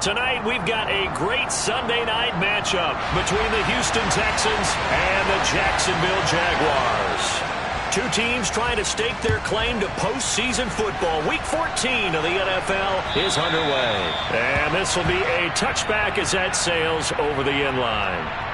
Tonight, we've got a great Sunday night matchup between the Houston Texans and the Jacksonville Jaguars. Two teams trying to stake their claim to postseason football. Week 14 of the NFL is underway. And this will be a touchback as that sails over the end line.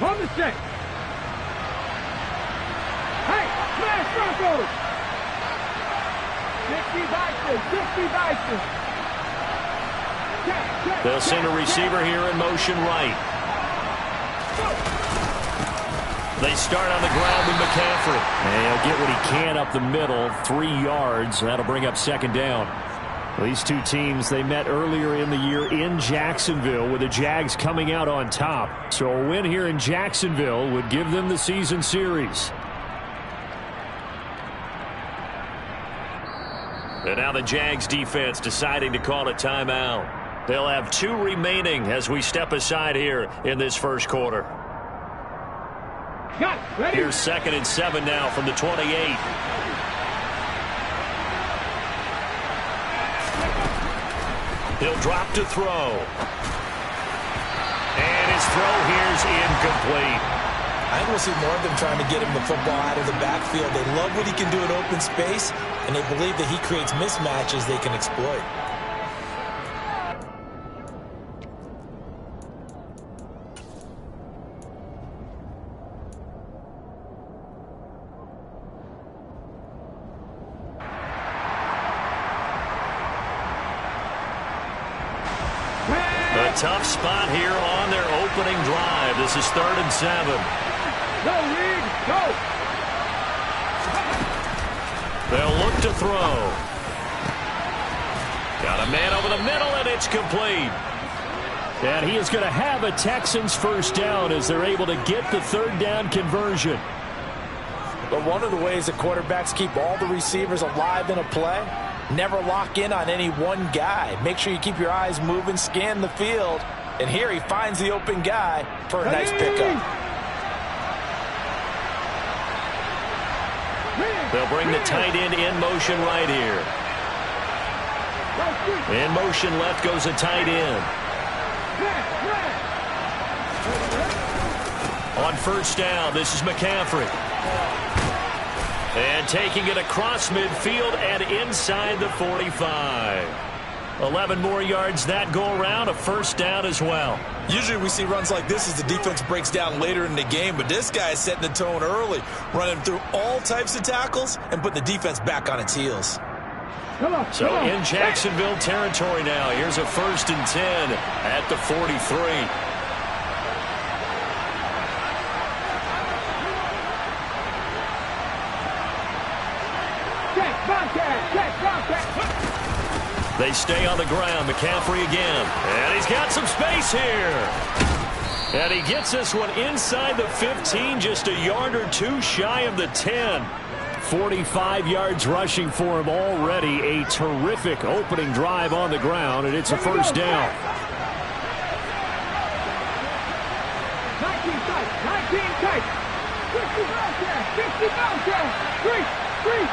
On the set. Hey, smash Broncos! 60 Bison. They'll send a receiver here in motion right. They start on the ground with McCaffrey. And he'll get what he can up the middle, 3 yards. That'll bring up second down. These two teams, they met earlier in the year in Jacksonville with the Jags coming out on top. So a win here in Jacksonville would give them the season series. And now the Jags defense deciding to call a timeout. They'll have 2 remaining as we step aside here in this first quarter. Here's 2nd and 7 now from the 28. He'll drop to throw. And his throw here's incomplete. I think we'll see more of them trying to get him the football out of the backfield. They love what he can do in open space, and they believe that he creates mismatches they can exploit. Tough spot here on their opening drive. This is 3rd and 7. Go, Reed, go! They'll look to throw. Got a man over the middle, and it's complete. And he is going to have a Texans first down as they're able to get the 3rd down conversion. But one of the ways that quarterbacks keep all the receivers alive in a play, never lock in on any one guy. Make sure you keep your eyes moving, scan the field. And here he finds the open guy for a nice pickup. They'll bring the tight end in motion right here. In motion left goes a tight end. On first down, this is McCaffrey. And taking it across midfield and inside the 45. 11 more yards that go around, a first down as well. Usually we see runs like this as the defense breaks down later in the game, but this guy is setting the tone early, running through all types of tackles and putting the defense back on its heels. So in Jacksonville territory now, here's a 1st and 10 at the 43. They stay on the ground. McCaffrey again. And he's got some space here. And he gets this one inside the 15, just a yard or 2 shy of the 10. 45 yards rushing for him already. A terrific opening drive on the ground, and it's a first down. 19 tight. 50 Three.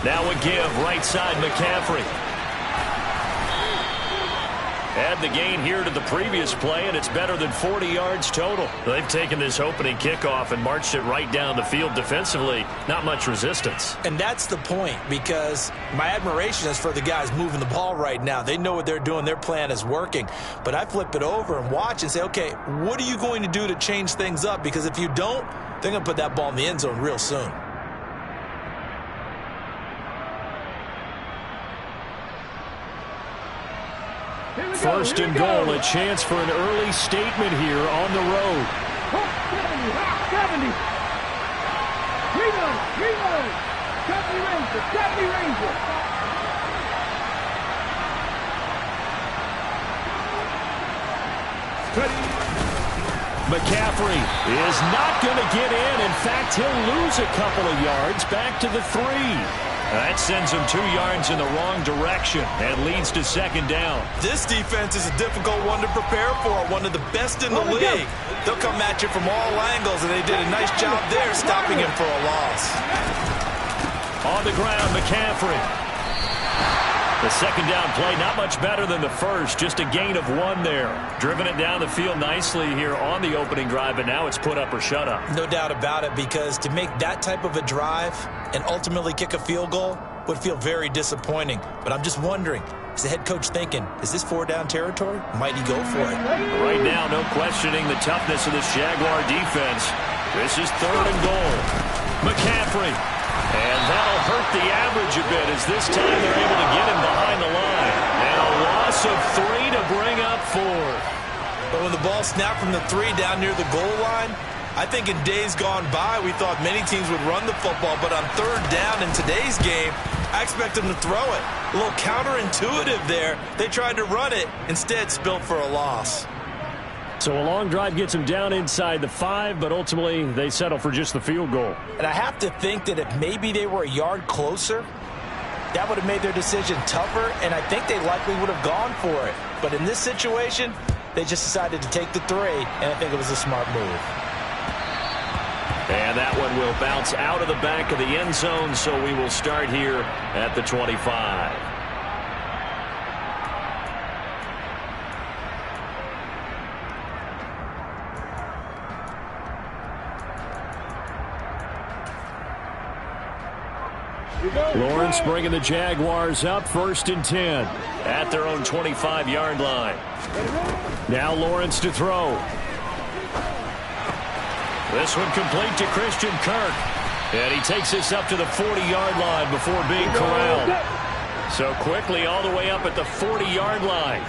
Now a give, right side McCaffrey. Add the gain here to the previous play, and it's better than 40 yards total. They've taken this opening kickoff and marched it right down the field defensively. Not much resistance. And that's the point, because my admiration is for the guys moving the ball right now. They know what they're doing. Their plan is working. But I flip it over and watch and say, okay, what are you going to do to change things up? Because if you don't, they're going to put that ball in the end zone real soon. First and goal, a chance for an early statement here on the road. 70. Reload. 70 Ranger. McCaffrey is not going to get in. In fact, he'll lose a couple of yards back to the 3. That sends him 2 yards in the wrong direction and leads to second down. This defense is a difficult one to prepare for, one of the best in the league. They'll come at you from all angles, and they did a nice job there stopping him for a loss. On the ground, McCaffrey. The second down play, not much better than the first, just a gain of 1 there. Driven it down the field nicely here on the opening drive, but now it's put up or shut up. No doubt about it, because to make that type of a drive and ultimately kick a field goal would feel very disappointing. But I'm just wondering, is the head coach thinking, is this 4-down territory? Might he go for it? Right now, no questioning the toughness of this Jaguar defense. This is 3rd and goal. McCaffrey. And that'll hurt the average a bit as this time they're able to get him behind the line. And a loss of 3 to bring up 4. But when the ball snapped from the 3 down near the goal line, I think in days gone by, we thought many teams would run the football. But on 3rd down in today's game, I expect them to throw it. A little counterintuitive there. They tried to run it, instead spilled for a loss. So a long drive gets them down inside the 5, but ultimately they settle for just the field goal. And I have to think that if maybe they were a yard closer, that would have made their decision tougher, and I think they likely would have gone for it. But in this situation, they just decided to take the 3, and I think it was a smart move. And that one will bounce out of the back of the end zone, so we will start here at the 25. Lawrence bringing the Jaguars up 1st and 10 at their own 25-yard line. Now Lawrence to throw. This one complete to Christian Kirk. And he takes this up to the 40-yard line before being corralled. So quickly all the way up at the 40-yard line.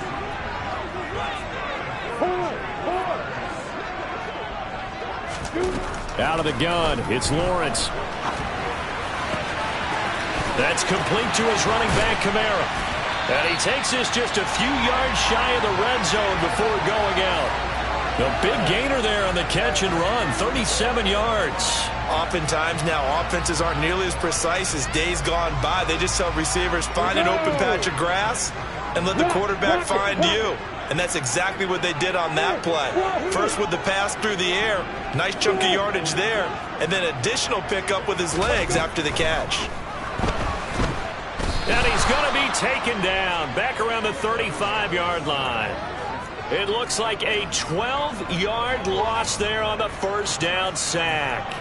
Out of the gun, it's Lawrence. That's complete to his running back, Kamara. And he takes this just a few yards shy of the red zone before going out. A big gainer there on the catch and run, 37 yards. Oftentimes now, offenses aren't nearly as precise as days gone by. They just tell receivers, find an open patch of grass and let the quarterback find you. And that's exactly what they did on that play. First with the pass through the air, nice chunk of yardage there, and then additional pickup with his legs after the catch. And he's going to be taken down back around the 35-yard line. It looks like a 12-yard loss there on the 1st down sack.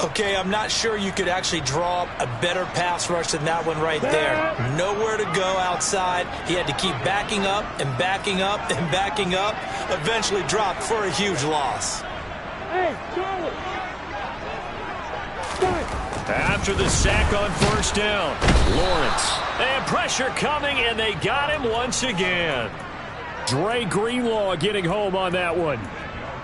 Okay, I'm not sure you could actually draw up a better pass rush than that one right there. Nowhere to go outside. He had to keep backing up and backing up and backing up. Eventually dropped for a huge loss. After the sack on 1st down, Lawrence. And pressure coming, and they got him once again. Dre Greenlaw getting home on that one.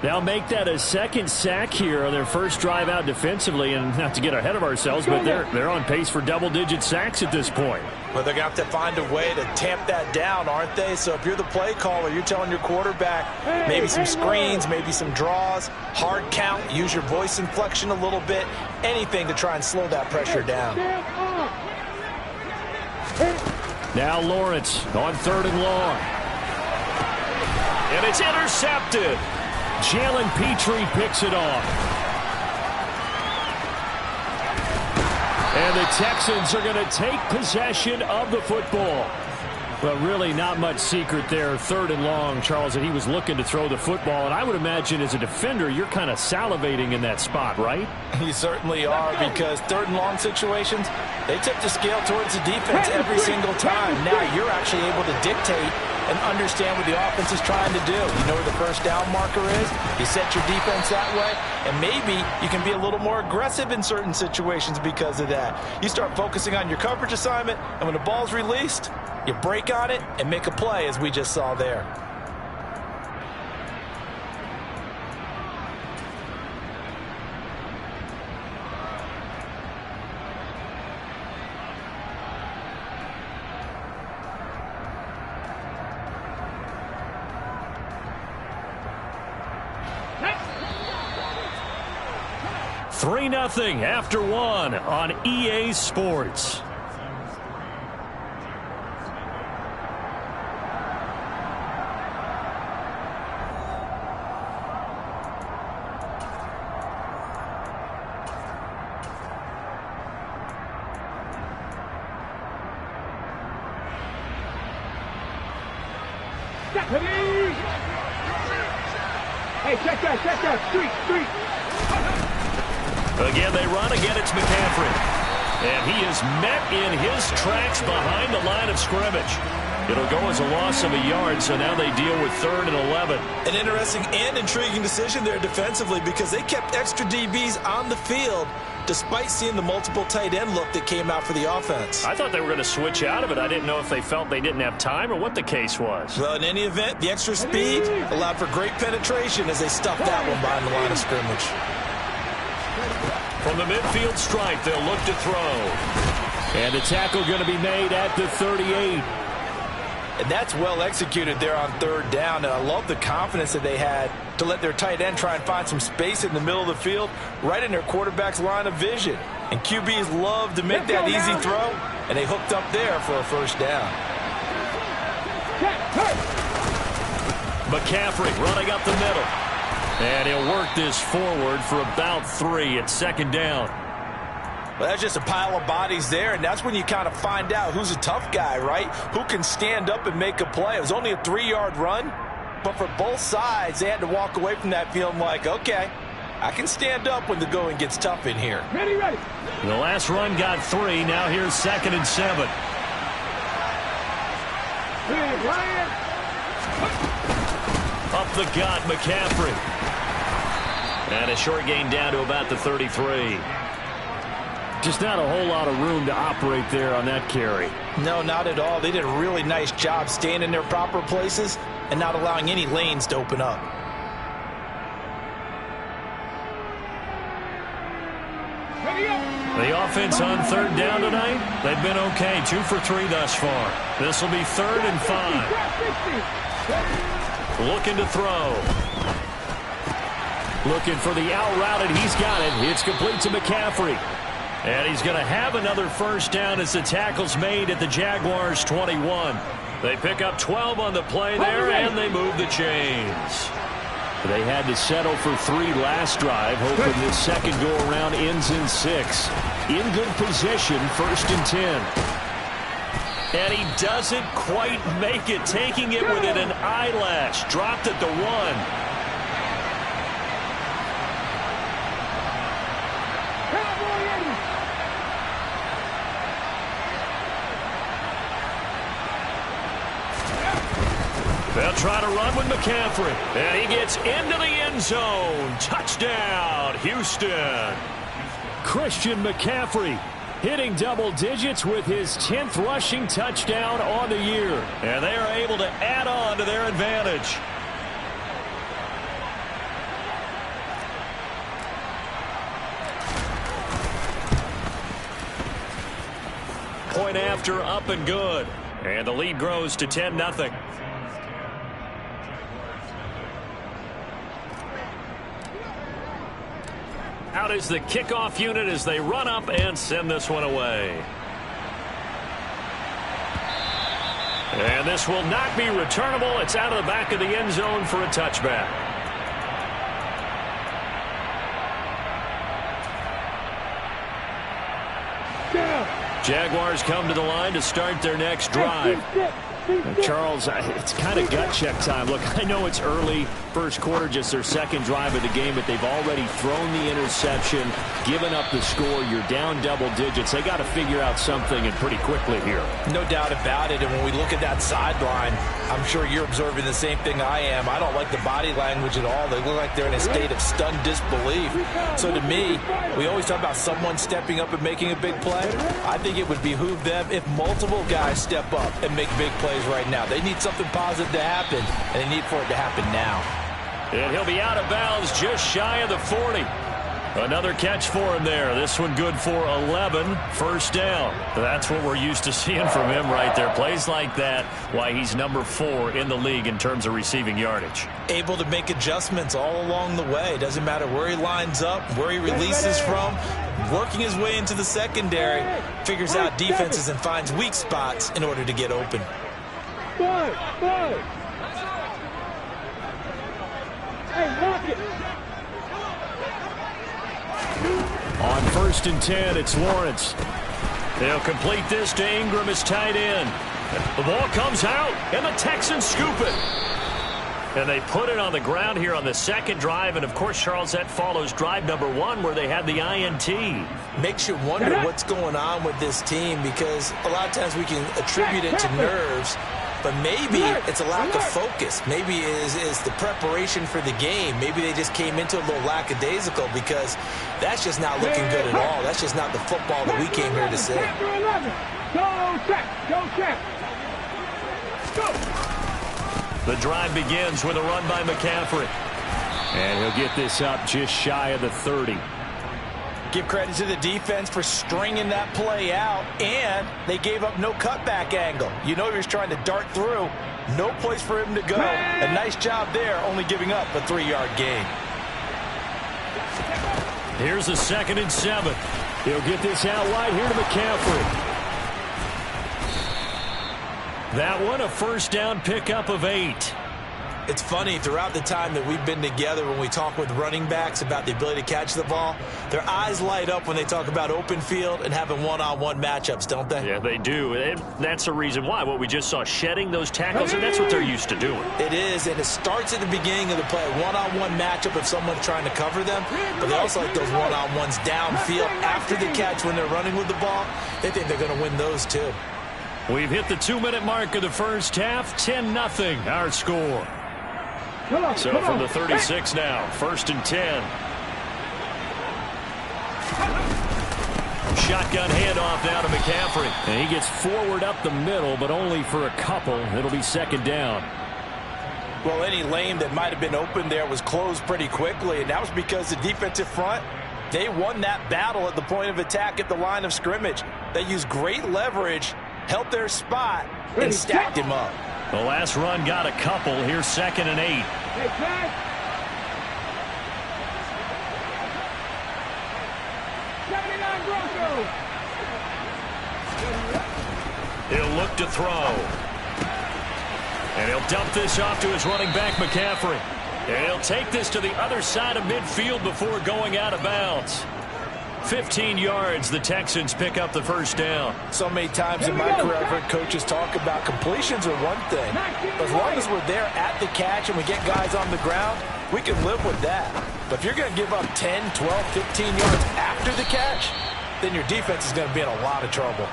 They'll make that a 2nd sack here on their first drive out defensively, and not to get ahead of ourselves, but they're on pace for double-digit sacks at this point. Well, they're going to have to find a way to tamp that down, aren't they? So if you're the play caller, you're telling your quarterback maybe some screens, maybe some draws, hard count, use your voice inflection a little bit, anything to try and slow that pressure down. Now Lawrence on 3rd and long. And it's intercepted. Jalen Petrie picks it off. And the Texans are going to take possession of the football. But really not much secret there. 3rd and long, Charles, that he was looking to throw the football. And I would imagine as a defender, you're kind of salivating in that spot, right? You certainly are, because 3rd and long situations, they tip the scale towards the defense every single time. Now you're actually able to dictate and understand what the offense is trying to do. You know where the 1st down marker is. You set your defense that way, and maybe you can be a little more aggressive in certain situations because of that. You start focusing on your coverage assignment, and when the ball's released, you break on it and make a play, as we just saw there. 3-0 after one on EA Sports. Hey, check that, street. Again, they run. Again, it's McCaffrey. And he is met in his tracks behind the line of scrimmage. It'll go as a loss of a yard, so now they deal with 3rd and 11. An interesting and intriguing decision there defensively because they kept extra DBs on the field despite seeing the multiple tight end look that came out for the offense. I thought they were going to switch out of it. I didn't know if they felt they didn't have time or what the case was. Well, in any event, the extra speed allowed for great penetration as they stuffed that one behind the line of scrimmage. From the midfield stripe, they'll look to throw. And the tackle going to be made at the 38. And that's well executed there on 3rd down. And I love the confidence that they had to let their tight end try and find some space in the middle of the field, right in their quarterback's line of vision. And QBs love to make that easy throw, and they hooked up there for a 1st down. McCaffrey running up the middle. And he'll work this forward for about 3 at 2nd down. Well, that's just a pile of bodies there, and that's when you kind of find out who's a tough guy, right? Who can stand up and make a play. It was only a 3-yard run, but for both sides, they had to walk away from that feeling like, okay, I can stand up when the going gets tough in here. Ready. The last run got 3. Now here's 2nd and 7. Hey, Ryan. Up the gut, McCaffrey. And a short gain down to about the 33. Just not a whole lot of room to operate there on that carry. No, not at all. They did a really nice job staying in their proper places and not allowing any lanes to open up. The offense on 3rd down tonight, they've been okay. 2 for 3 thus far. This will be 3rd and 5. Looking to throw. Looking for the out route, and he's got it. It's complete to McCaffrey. And he's going to have another 1st down as the tackle's made at the Jaguars' 21. They pick up 12 on the play there, and they move the chains. They had to settle for 3 last drive, hoping this second go-around ends in 6. In good position, 1st and 10. And he doesn't quite make it, taking it within an eyelash. Dropped at the 1. They'll try to run with McCaffrey. And he gets into the end zone. Touchdown, Houston. Christian McCaffrey hitting double digits with his 10th rushing touchdown on the year. And they are able to add on to their advantage. Point after, up and good. And the lead grows to 10-0. Out is the kickoff unit as they run up and send this one away. And this will not be returnable. It's out of the back of the end zone for a touchback. Jaguars come to the line to start their next drive. Charles, it's kind of gut check time. Look, I know it's early, 1st quarter, just their 2nd drive of the game, but they've already thrown the interception, given up the score. You're down double digits. They got to figure out something, and pretty quickly here. No doubt about it. And when we look at that sideline, I'm sure you're observing the same thing I am. I don't like the body language at all. They look like they're in a state of stunned disbelief. So to me, we always talk about someone stepping up and making a big play. I think it would behoove them if multiple guys step up and make big plays right now. They need something positive to happen, and they need for it to happen now. And he'll be out of bounds just shy of the 40. Another catch for him there. This one good for 11. First down. That's what we're used to seeing from him right there. Plays like that, why he's number 4 in the league in terms of receiving yardage. Able to make adjustments all along the way. Doesn't matter where he lines up, where he releases from. Working his way into the secondary. Figures out defenses and finds weak spots in order to get open. Good. Hey, lock it. On 1st and 10, it's Lawrence. They'll complete this to Ingram as tight end. The ball comes out, and the Texans scoop it. And they put it on the ground here on the second drive. And, of course, Charles, that follows drive number 1 where they had the INT. Makes you wonder what's going on with this team, because a lot of times we can attribute it to nerves. But maybe it's a lack of focus. Maybe it is the preparation for the game. Maybe they just came into a little lackadaisical, because that's just not looking good at all. That's just not the football that we came here to see. The drive begins with a run by McCaffrey. And he'll get this up just shy of the 30. Give credit to the defense for stringing that play out, and they gave up no cutback angle. You know he was trying to dart through. No place for him to go. A nice job there, only giving up a 3-yard gain. Here's a 2nd and 7. He'll get this out wide here to McCaffrey. That one a first down pickup of 8. It's funny, throughout the time that we've been together, when we talk with running backs about the ability to catch the ball, their eyes light up when they talk about open field and having one-on-one matchups, don't they? Yeah, they do. And that's the reason why. What we just saw, shedding those tackles, and that's what they're used to doing. It is, and it starts at the beginning of the play. One-on-one matchup if someone's trying to cover them, but they also like those one-on-ones downfield after the catch when they're running with the ball. They think they're going to win those, too. We've hit the 2-minute mark of the first half. 10-0, our score. So from the 36 now, 1st and 10. Shotgun handoff now to McCaffrey. And he gets forward up the middle, but only for a couple. It'll be 2nd down. Well, any lane that might have been open there was closed pretty quickly, and that was because the defensive front, they won that battle at the point of attack at the line of scrimmage. They used great leverage, held their spot, and stacked him up. The last run got a couple. Here's 2nd and 8. Hey, Jack. 79 Broncos. He'll look to throw. And he'll dump this off to his running back, McCaffrey. And he'll take this to the other side of midfield before going out of bounds. 15 yards, the Texans pick up the first down. So many times in my career I've heard coaches talk about completions are one thing. But as long as we're there at the catch and we get guys on the ground, we can live with that. But if you're going to give up 10, 12, 15 yards after the catch, then your defense is going to be in a lot of trouble.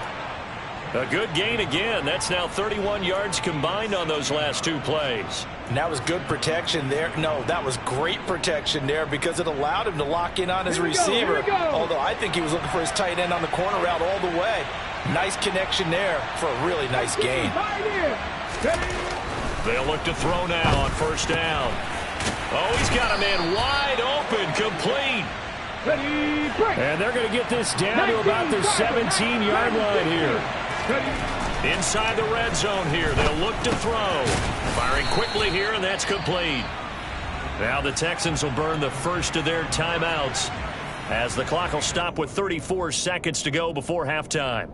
A good gain again. That's now 31 yards combined on those last 2 plays. And that was good protection there. No, that was great protection there because it allowed him to lock in on his receiver. Although I think he was looking for his tight end on the corner route all the way. Nice connection there for a really nice gain. They'll look to throw now on 1st down. Oh, he's got a man wide open, complete. And they're going to get this down to about the 17-yard line here. Inside the red zone here. They'll look to throw. Firing quickly here, and that's complete. Now the Texans will burn the first of their timeouts as the clock will stop with 34 seconds to go before halftime.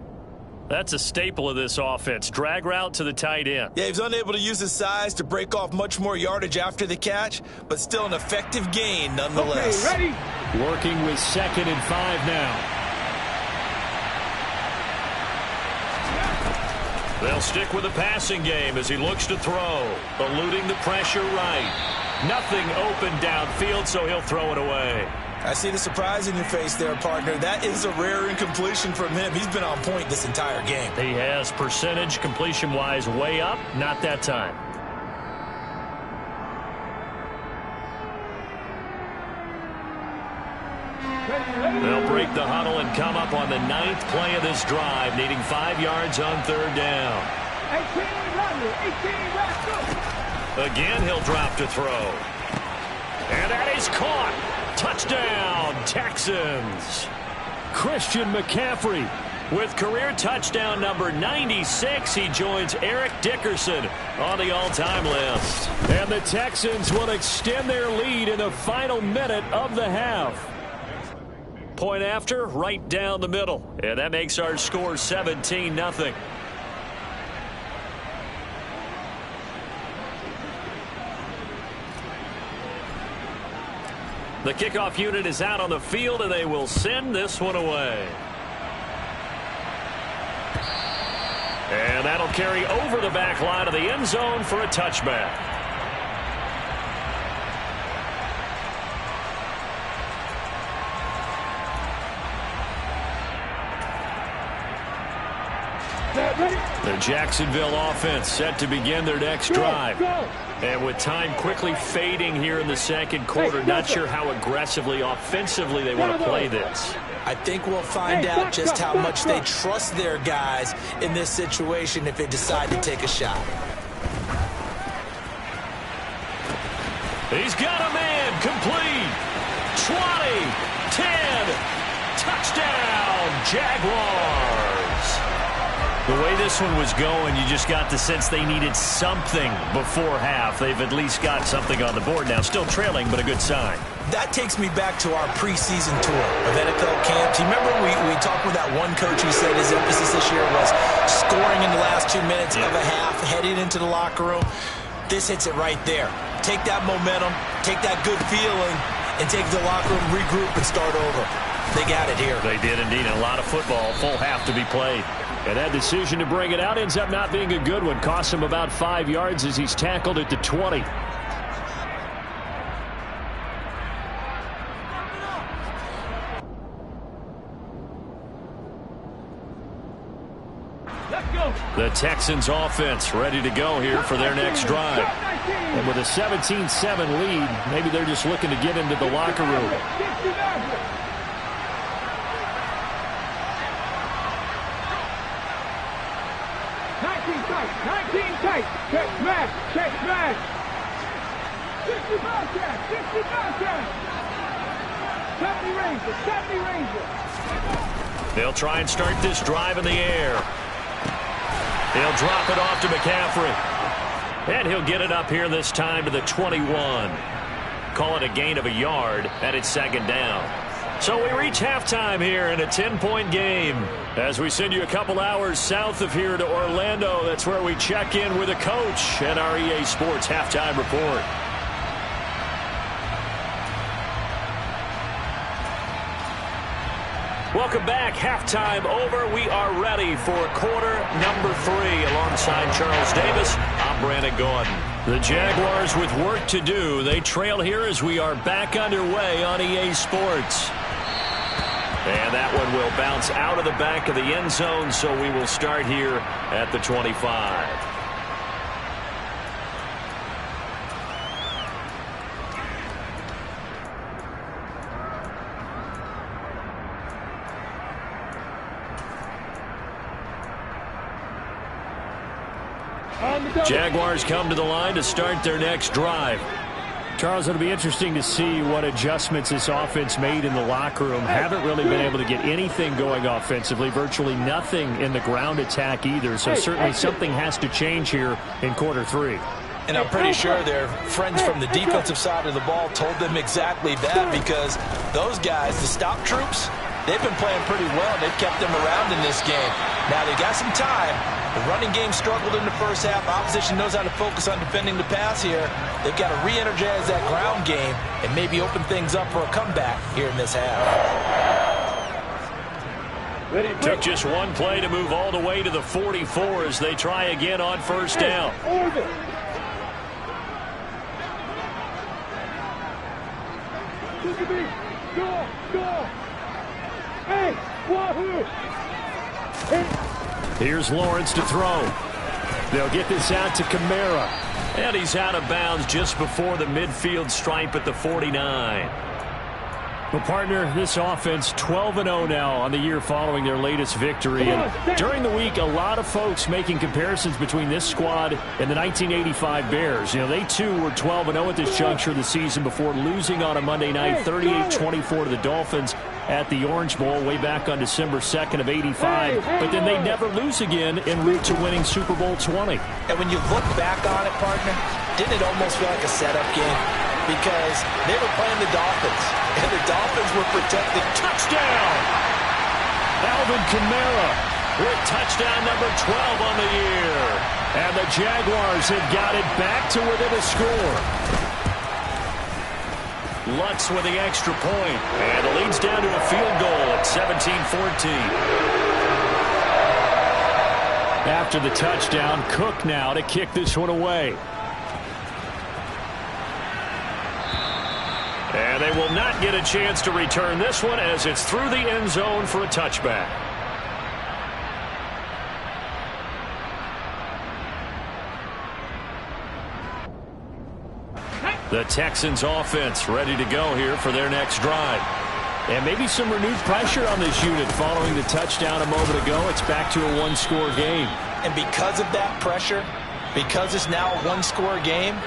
That's a staple of this offense. Drag route to the tight end. Yeah, he was unable to use his size to break off much more yardage after the catch, but still an effective gain nonetheless. Okay, ready? Working with 2nd and 5 now. They'll stick with the passing game as he looks to throw. Eluding the pressure right. Nothing open downfield, so he'll throw it away. I see the surprise in your face there, partner. That is a rare incompletion from him. He's been on point this entire game. He has percentage completion-wise way up. Not that time. They'll break the huddle and come up on the 9th play of this drive, needing 5 yards on 3rd down. 18, Again, he'll drop to throw. And that is caught. Touchdown, Texans. Christian McCaffrey with career touchdown number 96. He joins Eric Dickerson on the all-time list. And the Texans will extend their lead in the final minute of the half. Point after, right down the middle. And that makes our score 17-0. The kickoff unit is out on the field, and they will send this one away. And that'll carry over the back line of the end zone for a touchback. The Jacksonville offense set to begin their next drive. And with time quickly fading here in the second quarter, not sure how aggressively, offensively they want to play this. I think we'll find out just how much they trust their guys in this situation if they decide to take a shot. He's got a man complete. 20, 10, touchdown, Jaguars. The way this one was going, you just got the sense they needed something before half. They've at least got something on the board now. Still trailing, but a good sign. That takes me back to our preseason tour of NFL camps. You remember we talked with that one coach who said his emphasis this year was scoring in the last 2 minutes of a half, heading into the locker room. This hits it right there. Take that momentum, take that good feeling, and take the locker room, regroup, and start over. They got it here. They did indeed. And a lot of football, full half to be played. And that decision to bring it out ends up not being a good one. Costs him about 5 yards as he's tackled at the 20. The Texans offense ready to go here for their next drive. And with a 17-7 lead, maybe they're just looking to get into the locker room. Check smash! Check smash! 60 Bobcat! 60 Bobcat! 70 Ranger! 70 Ranger! They'll try and start this drive in the air. They'll drop it off to McCaffrey. And he'll get it up here this time to the 21. Call it a gain of a yard, and it's second down. So we reach halftime here in a 10-point game. As we send you a couple hours south of here to Orlando, that's where we check in with a coach and our EA Sports halftime report. Welcome back. Halftime over. We are ready for quarter number 3. Alongside Charles Davis, I'm Brandon Gordon. The Jaguars with work to do. They trail here as we are back underway on EA Sports. And that one will bounce out of the back of the end zone, so we will start here at the 25. Jaguars come to the line to start their next drive. Charles, it'll be interesting to see what adjustments this offense made in the locker room. Haven't really been able to get anything going offensively, virtually nothing in the ground attack either. So certainly something has to change here in quarter 3. And I'm pretty sure their friends from the defensive side of the ball told them exactly that, because those guys, the stop troops, they've been playing pretty well. They've kept them around in this game. Now they got some time. The running game struggled in the first half. Opposition knows how to focus on defending the pass here. They've got to re-energize that ground game and maybe open things up for a comeback here in this half. Took just one play to move all the way to the 44 as they try again on first down. Here's Lawrence to throw. They'll get this out to Kamara. And he's out of bounds just before the midfield stripe at the 49. Well, partner, this offense 12-0 now on the year following their latest victory. And during the week, a lot of folks making comparisons between this squad and the 1985 Bears. You know, they too were 12-0 at this juncture of the season before losing on a Monday night 38-24 to the Dolphins at the Orange Bowl way back on December 2nd of 85. But then they never lose again en route to winning Super Bowl 20. And when you look back on it, partner, didn't it almost feel like a setup game? Because they were playing the Dolphins, and the Dolphins were protected. Touchdown! Alvin Kamara with touchdown number 12 on the year. And the Jaguars have got it back to within a score. Lutz with the extra point, and the lead's down to a field goal at 17-14. After the touchdown, Cook now to kick this one away. And they will not get a chance to return this one as it's through the end zone for a touchback. The Texans offense ready to go here for their next drive. And maybe some renewed pressure on this unit following the touchdown a moment ago. It's back to a one-score game. And because of that pressure, because it's now a one-score game,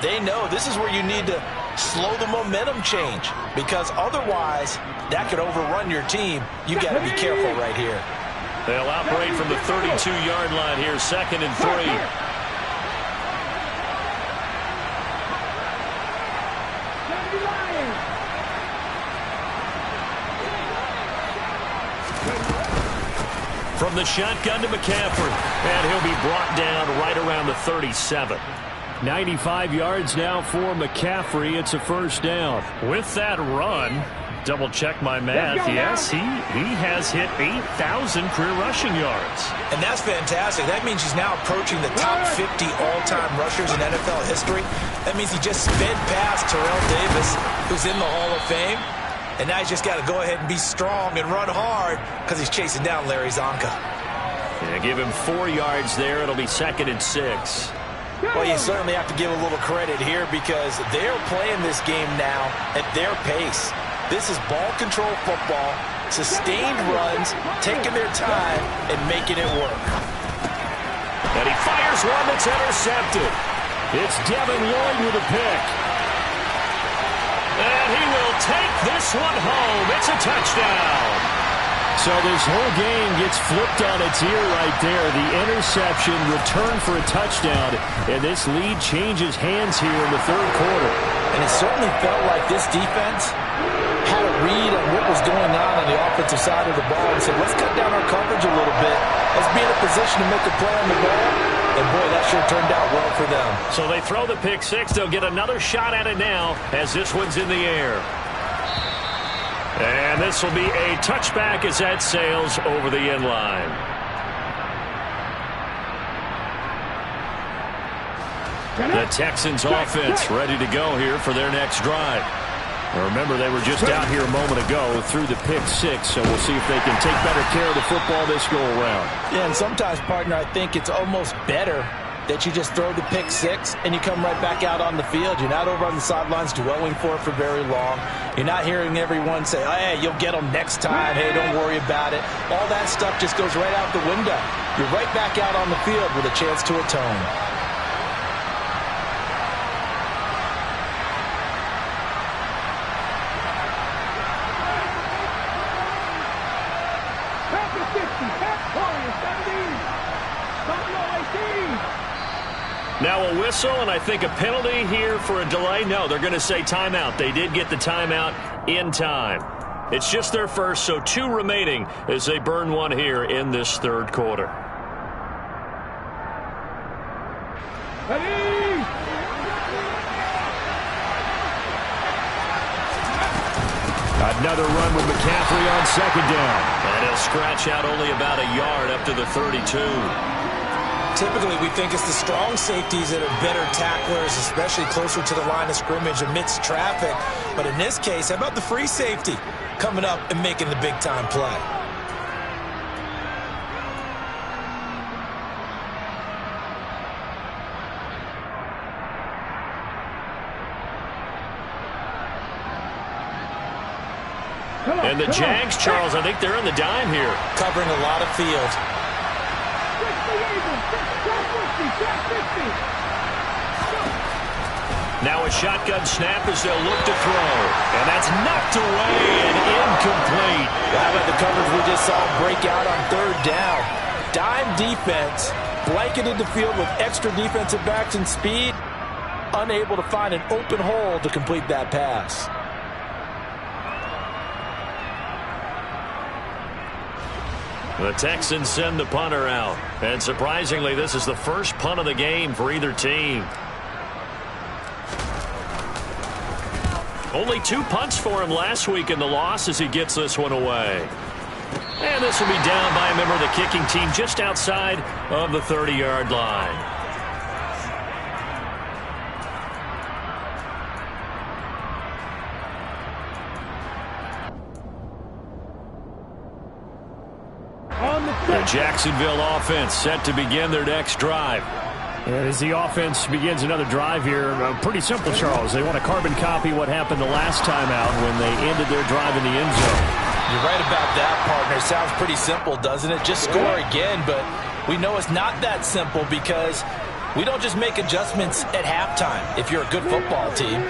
they know this is where you need to slow the momentum change, because otherwise that could overrun your team. You got to be careful right here. They'll operate from the 32-yard line here, 2nd and 3. From the shotgun to McCaffrey, and he'll be brought down right around the 37. 95 yards now for McCaffrey. It's a first down. With that run, double-check my math, yes, he has hit 8,000 career rushing yards. And that's fantastic. That means he's now approaching the top 50 all-time rushers in NFL history. That means he just sped past Terrell Davis, who's in the Hall of Fame. And now he's just got to go ahead and be strong and run hard because he's chasing down Larry Zonka. Yeah, give him 4 yards there. It'll be 2nd and 6. Well, you certainly have to give a little credit here because they're playing this game now at their pace. This is ball control football, sustained runs, taking their time, and making it work. And he fires one that's intercepted. It's Devin Lloyd with a pick. And he will take this one home. It's a touchdown. So this whole game gets flipped on its ear right there. The interception, return for a touchdown, and this lead changes hands here in the third quarter. And it certainly felt like this defense had a read on what was going on the offensive side of the ball and said, let's cut down our coverage a little bit. Let's be in a position to make a play on the ball. And, boy, that sure turned out well for them. So they throw the pick six. They'll get another shot at it now as this one's in the air. And this will be a touchback as that sails over the end line. The Texans offense ready to go here for their next drive. Now remember, they were just out here a moment ago through the pick six, so we'll see if they can take better care of the football this go-around. Yeah, and sometimes, partner, I think it's almost better that you just throw the pick six and you come right back out on the field. You're not over on the sidelines dwelling for it for very long. You're not hearing everyone say, oh, hey, you'll get them next time. Hey, don't worry about it. All that stuff just goes right out the window. You're right back out on the field with a chance to atone. Now a whistle, and I think a penalty here for a delay. No, they're going to say timeout. They did get the timeout in time. It's just their first, so 2 remaining as they burn one here in this third quarter. Another run with McCaffrey on second down. And he'll scratch out only about a yard up to the 32. Typically, we think it's the strong safeties that are better tacklers, especially closer to the line of scrimmage amidst traffic. But in this case, how about the free safety coming up and making the big-time play? And the Jags, Charles, I think they're in the dime here. Covering a lot of field. Now a shotgun snap as they'll look to throw. And that's knocked away and incomplete. How about the coverage we just saw break out on third down? Dime defense, blanketed the field with extra defensive backs and speed, unable to find an open hole to complete that pass. The Texans send the punter out. And surprisingly, this is the first punt of the game for either team. Only 2 punts for him last week in the loss as he gets this one away. And this will be down by a member of the kicking team just outside of the 30-yard line. The Jacksonville offense set to begin their next drive. And as the offense begins another drive here, pretty simple, Charles. They want to carbon copy what happened the last time out when they ended their drive in the end zone. You're right about that, partner. Sounds pretty simple, doesn't it? Just score again, but we know it's not that simple because we don't just make adjustments at halftime. If you're a good football team,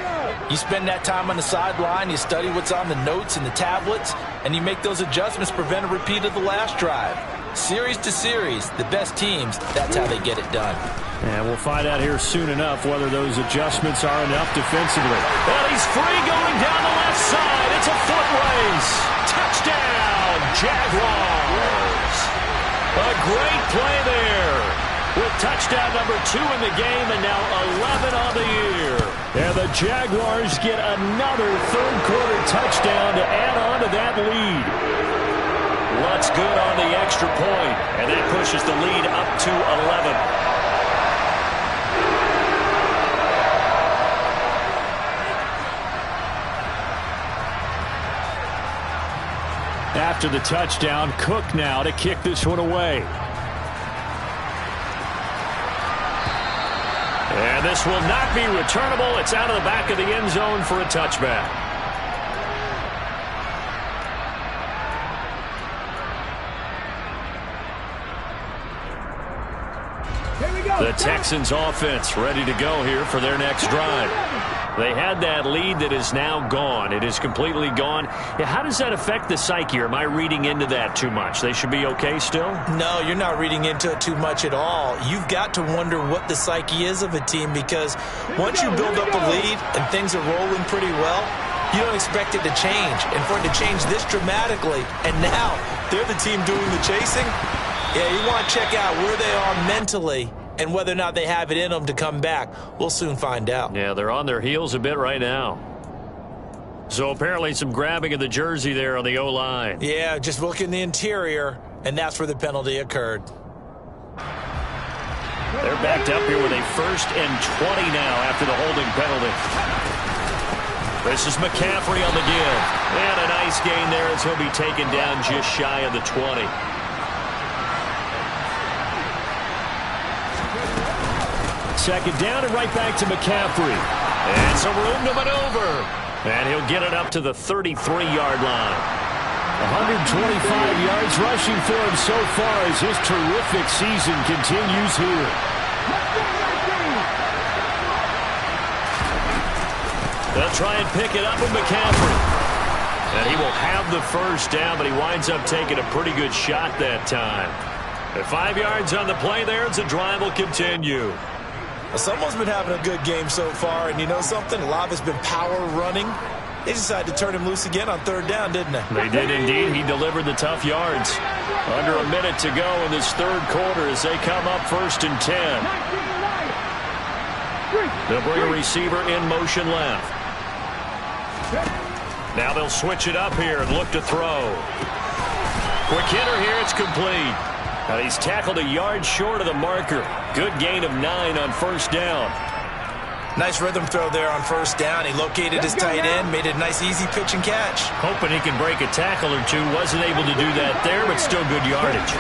you spend that time on the sideline, you study what's on the notes and the tablets, and you make those adjustments, prevent a repeat of the last drive. Series to series, the best teams, that's how they get it done. And we'll find out here soon enough whether those adjustments are enough defensively. Well, he's free going down the left side. It's a foot race. Touchdown, Jaguars. A great play there. With touchdown number 2 in the game and now 11 on the year. And the Jaguars get another third-quarter touchdown to add on to that lead. Looks good on the extra point, and that pushes the lead up to 11. After the touchdown, Cook now to kick this one away. And this will not be returnable. It's out of the back of the end zone for a touchback. The Texans offense ready to go here for their next drive. They had that lead that is now gone. It is completely gone. Yeah, how does that affect the psyche? Or am I reading into that too much? They should be okay still? No, you're not reading into it too much at all. You've got to wonder what the psyche is of a team because once you build up a lead and things are rolling pretty well, you don't expect it to change. And for it to change this dramatically, and now they're the team doing the chasing, yeah, you want to check out where they are mentally and whether or not they have it in them to come back. We'll soon find out. Yeah, they're on their heels a bit right now. So apparently some grabbing of the jersey there on the O-line. Yeah, just look in the interior, and that's where the penalty occurred. They're backed up here with a 1st and 20 now after the holding penalty. This is McCaffrey on the give. And a nice gain there as he'll be taken down just shy of the 20. Second down and right back to McCaffrey. And some room to maneuver. And he'll get it up to the 33-yard line. 125 yards rushing for him so far as his terrific season continues here. They'll try and pick it up with McCaffrey. And he will have the first down, but he winds up taking a pretty good shot that time. At 5 yards on the play there, the drive will continue. Well, someone's been having a good game so far, and you know something? A lot of it's been power running. They decided to turn him loose again on third down, didn't they? They did indeed. He delivered the tough yards. Under a minute to go in this third quarter as they come up 1st and 10. They'll bring a receiver in motion left. Now they'll switch it up here and look to throw. Quick hitter here. It's complete. Now he's tackled a yard short of the marker. Good gain of 9 on 1st down. Nice rhythm throw there on 1st down. He located his tight end, made it a nice easy pitch and catch. Hoping he can break a tackle or two. Wasn't able to do that there, but still good yardage.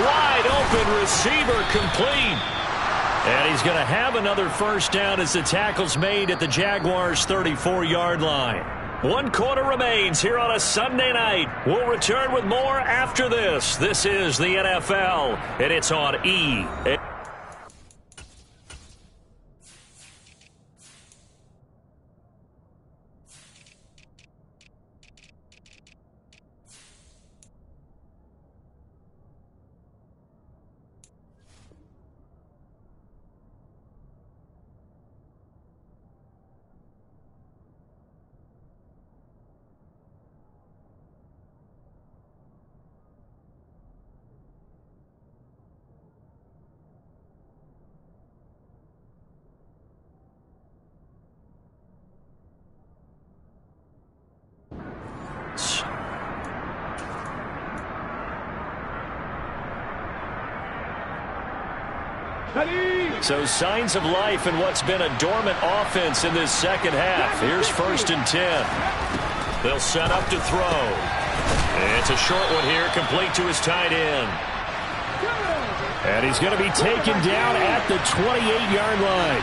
Wide open receiver complete. And he's going to have another first down as the tackle's made at the Jaguars' 34-yard line. 1 quarter remains here on a Sunday night. We'll return with more after this. This is the NFL, and it's on E! So signs of life in what's been a dormant offense in this second half. Here's 1st and 10. They'll set up to throw. It's a short one here, complete to his tight end. And he's going to be taken down at the 28-yard line.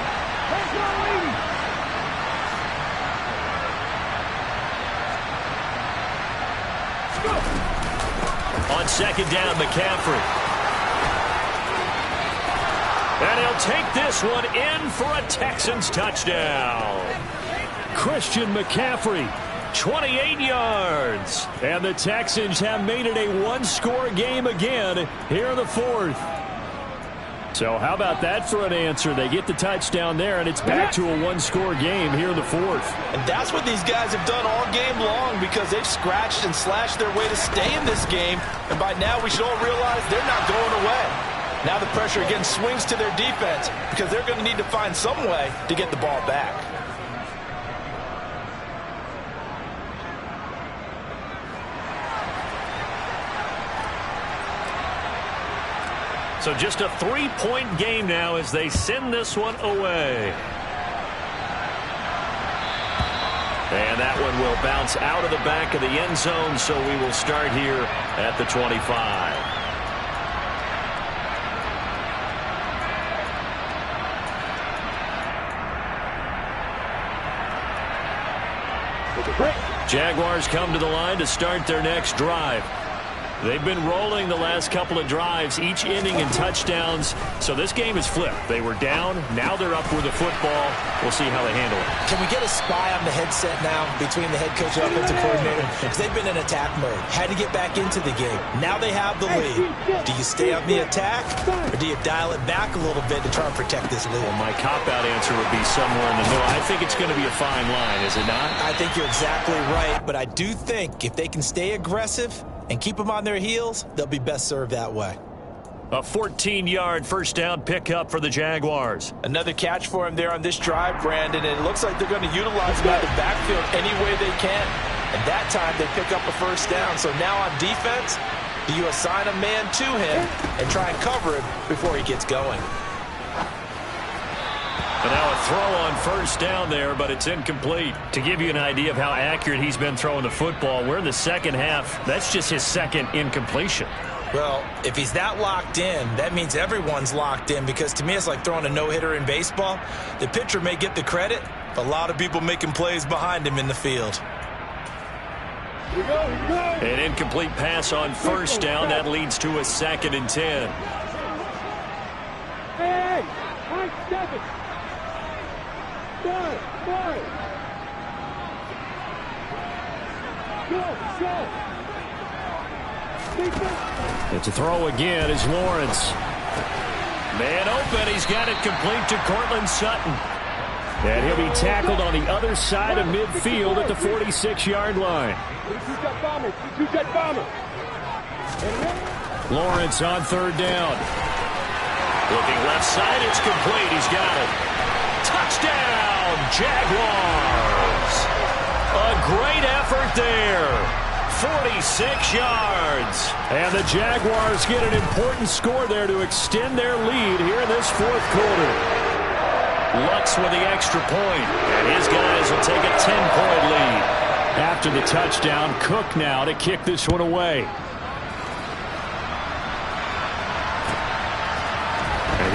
On 2nd down, McCaffrey. And he'll take this one in for a Texans touchdown. Christian McCaffrey, 28 yards. And the Texans have made it a one-score game again here in the 4th. So how about that for an answer? They get the touchdown there, and it's back to a one-score game here in the 4th. And that's what these guys have done all game long, because they've scratched and slashed their way to stay in this game. And by now we should all realize they're not going away. Now the pressure again swings to their defense, because they're going to need to find some way to get the ball back. So just a 3-point game now as they send this one away. And that one will bounce out of the back of the end zone, so we will start here at the 25. Jaguars come to the line to start their next drive. They've been rolling the last couple of drives, each inning in touchdowns. So this game is flipped. They were down. Now they're up with the football. We'll see how they handle it. Can we get a spy on the headset now between the head coach and offensive coordinator? Because they've been in attack mode. Had to get back into the game. Now they have the lead. Do you stay on the attack, or do you dial it back a little bit to try and protect this lead? Well, my cop-out answer would be somewhere in the middle. I think it's going to be a fine line, is it not? I think you're exactly right, but I do think if they can stay aggressive and keep them on their heels, they'll be best served that way. A 14-yard first down pickup for the Jaguars. Another catch for him there on this drive, Brandon, and it looks like they're going to utilize him out of the backfield any way they can. And that time they pick up a first down. So now on defense, do you assign a man to him and try and cover him before he gets going? And now a throw on first down there, but it's incomplete. To give you an idea of how accurate he's been throwing the football, we're in the second half. That's just his second incompletion. Well, if he's that locked in, that means everyone's locked in, because to me it's like throwing a no-hitter in baseball. The pitcher may get the credit, but a lot of people making plays behind him in the field. Here we go. An incomplete pass on first down. That leads to a 2nd and 10. Hey, 7. 5. Go. It's a throw again as Lawrence. Man open. He's got it complete to Cortland Sutton. And he'll be tackled on the other side of midfield at the 46-yard line. Two-jet bomber. Lawrence on 3rd down. Looking left side. It's complete. He's got it. Touchdown, Jaguars. A great effort there. 46 yards. And the Jaguars get an important score there to extend their lead here in this 4th quarter. Lutz with the extra point, and his guys will take a 10-point lead. After the touchdown, Cook now to kick this one away. And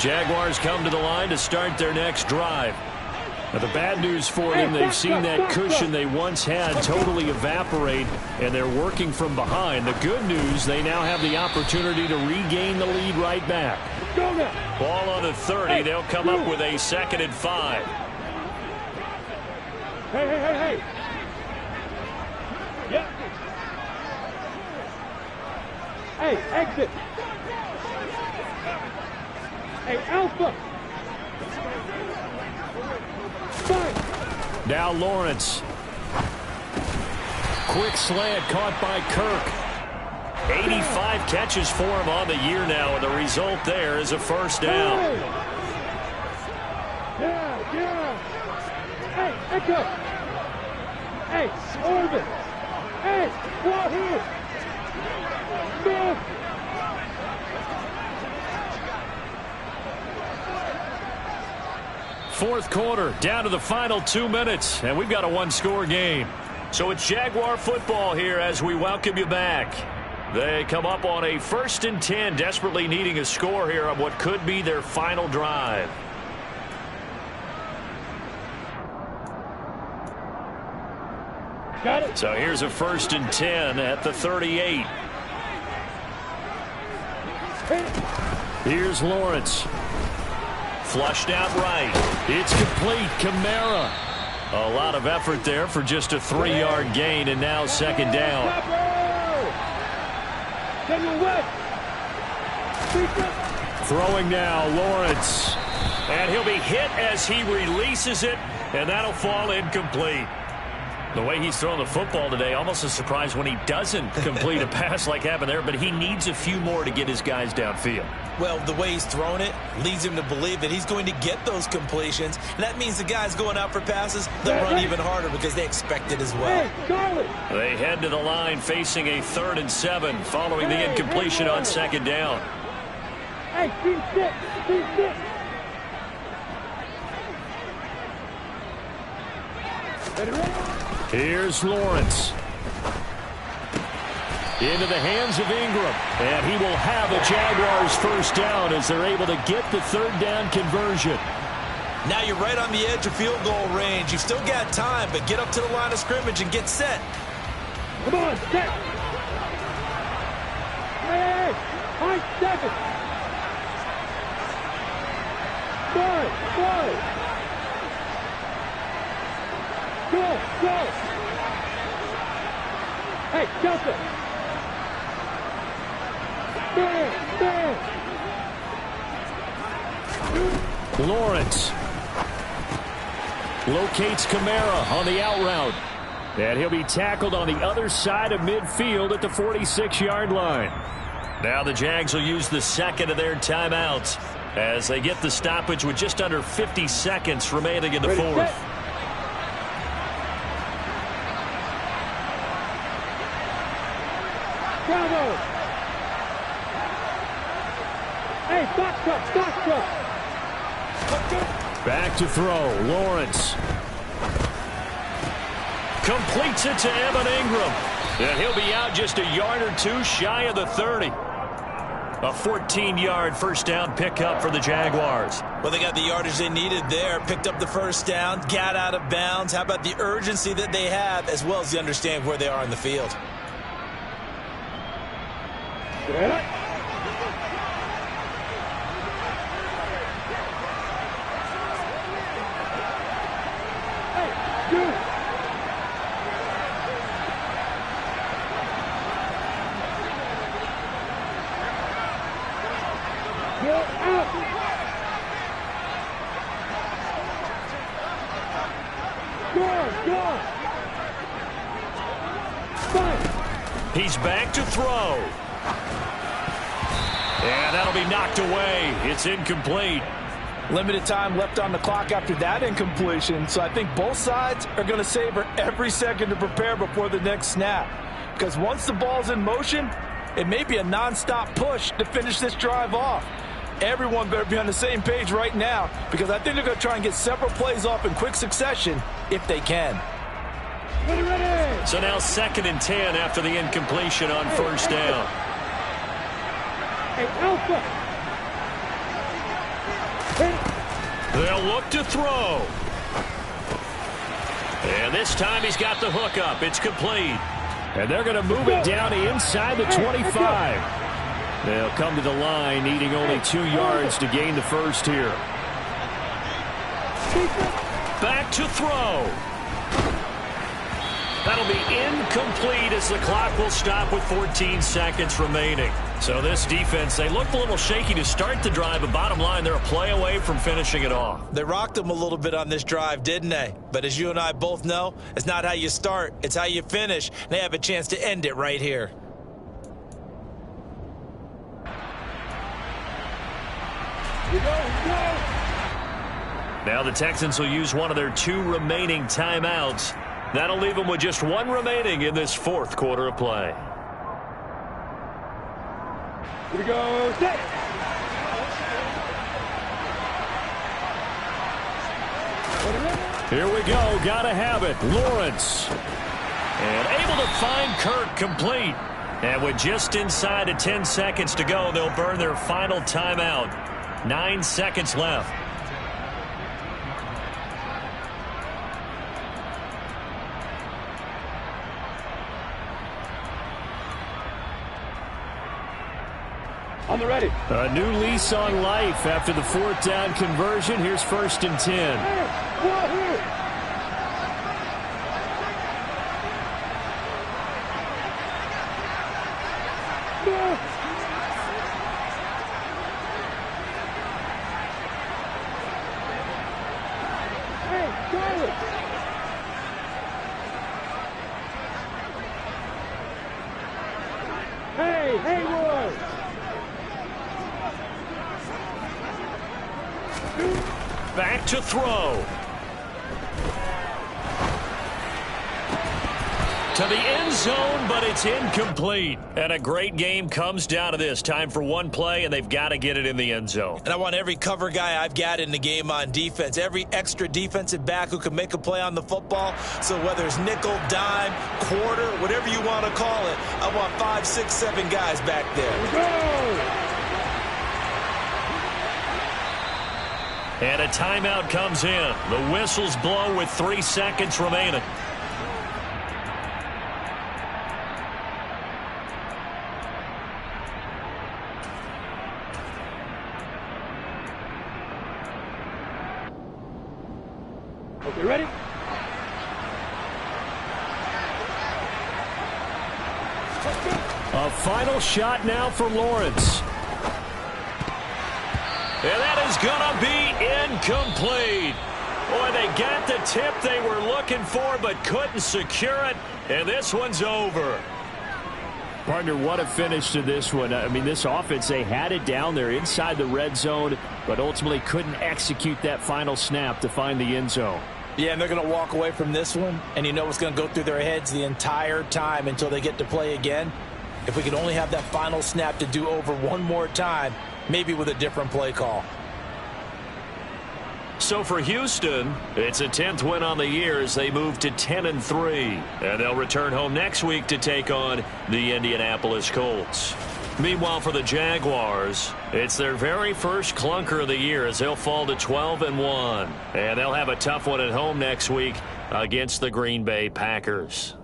Jaguars come to the line to start their next drive. Now, the bad news for them, they've seen that cushion they once had totally evaporate, and they're working from behind. The good news, they now have the opportunity to regain the lead right back. Ball on the 30. They'll come up with a 2nd and 5. Hey. Yep. Hey, exit. Hey, Alpha. Fine. Now Lawrence. Quick slant caught by Kirk. 85 catches for him on the year now, and the result there is a first down. Yeah. Hey, Echo. Hey, Orbit. Hey, Wahoo. Smith. Fourth quarter, down to the final 2 minutes, and we've got a one-score game. So it's Jaguar football here as we welcome you back. They come up on a 1st and 10, desperately needing a score here on what could be their final drive. Got it. So here's a 1st and 10 at the 38. Here's Lawrence. Flushed out right. It's complete. Kamara. A lot of effort there for just a 3-yard gain, and now 2nd down. Throwing now, Lawrence. And he'll be hit as he releases it, and that'll fall incomplete. The way he's throwing the football today, almost a surprise when he doesn't complete a pass like happened there, but he needs a few more to get his guys downfield. Well, the way he's thrown it leads him to believe that he's going to get those completions, and that means the guys going out for passes, they'll run even harder because they expect it as well. They head to the line facing a 3rd and 7 following the incompletion on 2nd down. Hey, keep sit. Here's Lawrence. Into the hands of Ingram. And he will have the Jaguars first down as they're able to get the 3rd down conversion. Now you're right on the edge of field goal range. You've still got time, but get up to the line of scrimmage and get set. Come on, set. Hey, high 7. 5. Go. Hey, Delta. Stand. Lawrence locates Kamara on the out route. And he'll be tackled on the other side of midfield at the 46-yard line. Now the Jags will use the 2nd of their timeouts as they get the stoppage with just under 50 seconds remaining in the 4th. Bravo! Hey, box truck! Back to throw, Lawrence. Completes it to Evan Ingram. And he'll be out just a yard or two shy of the 30. A 14-yard first down pickup for the Jaguars. Well, they got the yardage they needed there, picked up the first down, got out of bounds. How about the urgency that they have, as well as the understanding where they are in the field? He's back to throw. And that'll be knocked away. It's incomplete. Limited time left on the clock after that incompletion, so I think both sides are going to savor every second to prepare before the next snap. Because once the ball's in motion, it may be a nonstop push to finish this drive off. Everyone better be on the same page right now, because I think they're going to try and get several plays off in quick succession if they can. Ready. So now 2nd and 10 after the incompletion on first down. Hey, Alpha. They'll look to throw. And this time he's got the hook up. It's complete. And they're going to move it down to inside the 25. They'll come to the line, needing only 2 yards to gain the first here. Back to throw. That'll be incomplete as the clock will stop with 14 seconds remaining. So this defense, they looked a little shaky to start the drive, but bottom line, they're a play away from finishing it off. They rocked them a little bit on this drive, didn't they? But as you and I both know, it's not how you start, it's how you finish. They have a chance to end it right here. Now the Texans will use one of their 2 remaining timeouts. That'll leave them with just 1 remaining in this 4th quarter of play. Here we go. Set. Here we go. Gotta have it. Lawrence. And able to find Kirk complete. And with just inside of 10 seconds to go, they'll burn their final timeout. 9 seconds left. On the ready. A new lease on life after the 4th down conversion. Here's 1st and 10. Hey, Roy. Back to throw. To the end zone, but it's incomplete. And a great game comes down to this. Time for one play, and they've got to get it in the end zone. And I want every cover guy I've got in the game on defense, every extra defensive back who can make a play on the football. So whether it's nickel, dime, quarter, whatever you want to call it, I want 5, 6, 7 guys back there. And a timeout comes in. The whistles blow with 3 seconds remaining. Okay, ready? A final shot now for Lawrence. And that is going to be incomplete. Boy, they got the tip they were looking for but couldn't secure it. And this one's over. Partner, what a finish to this one. I mean, this offense, they had it down there inside the red zone, but ultimately couldn't execute that final snap to find the end zone. Yeah, and they're going to walk away from this one, and you know what's going to go through their heads the entire time until they get to play again. If we could only have that final snap to do over one more time, maybe with a different play call. So for Houston, it's a 10th win on the year as they move to 10-3. And they'll return home next week to take on the Indianapolis Colts. Meanwhile, for the Jaguars, it's their very first clunker of the year as they'll fall to 12-1. And they'll have a tough one at home next week against the Green Bay Packers.